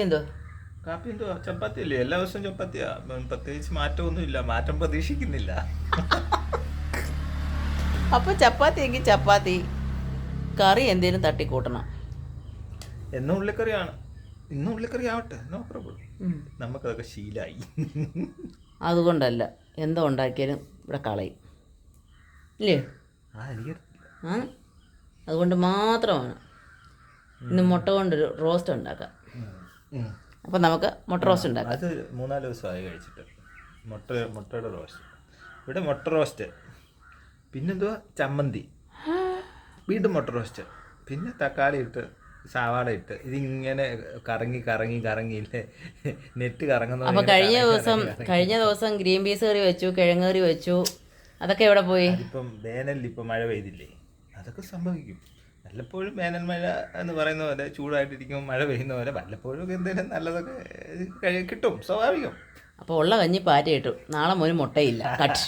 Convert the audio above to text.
എന്തോ കാപ്പി എന്തുവാ? ചപ്പാത്തി അല്ലേ? എല്ലാ ദിവസവും ചപ്പാത്തിയാ. പ്രത്യേകിച്ച് മാറ്റമൊന്നുമില്ല, മാറ്റം പ്രതീക്ഷിക്കുന്നില്ല. അപ്പൊ ചപ്പാത്തി എങ്കിൽ ചപ്പാത്തി കറി എന്തേലും തട്ടിക്കൂട്ടണം. എന്നും ഉള്ളിക്കറിയാണ്. ഇന്നും ഉള്ളിക്കറി ആവട്ടെ, നോ പ്രോബ്ലം. നമുക്കതൊക്കെ ശീലായി. അതുകൊണ്ടല്ല എന്തോ ഉണ്ടാക്കിയാലും ഇവിടെ കളയും ഇല്ലേ? എനിക്കറിയില്ല. ആ അതുകൊണ്ട് മാത്രമാണ് ഇന്ന് മുട്ട കൊണ്ടൊരു റോസ്റ്റ് ഉണ്ടാക്കാം. അപ്പം നമുക്ക് മുട്ട റോസ്റ്റ് ഉണ്ടാക്കാം. അത് 3-4 ദിവസമായി കഴിച്ചിട്ട്. മുട്ടയുടെ റോസ്റ്റ്. ഇവിടെ മുട്ട റോസ്റ്റ്, പിന്നെന്തുവാ ചമ്മന്തി, വീണ്ടും മുട്ട റോസ്റ്റ്, പിന്നെ തക്കാളി ഇട്ട് സവാള ഇട്ട് ഇതിങ്ങനെ കറങ്ങി കറങ്ങി കറങ്ങിയില്ലേ നെറ്റ് കറങ്ങുന്ന. അപ്പം കഴിഞ്ഞ ദിവസം ഗ്രീൻ പീസ് കറി വെച്ചു, കിഴങ്ങ് കറി വെച്ചു. അതൊക്കെ എവിടെ പോയി? ഇപ്പം വേനലിൽ ഇപ്പം മഴ പെയ്തില്ലേ, അതൊക്കെ സംഭവിക്കും. വല്ലപ്പോഴും വേനൽ മഴ എന്ന് പറയുന്ന പോലെ ചൂടായിട്ടിരിക്കുമ്പോൾ മഴ പെയ്യുന്ന പോലെ വല്ലപ്പോഴും എന്തെങ്കിലും നല്ലതൊക്കെ കിട്ടും, സ്വാഭാവികം. അപ്പോൾ ഉള്ള കഞ്ഞി പാറ്റ ഇട്ടു. നാളെ മോന് മുട്ടയില്ല. കട്ട്.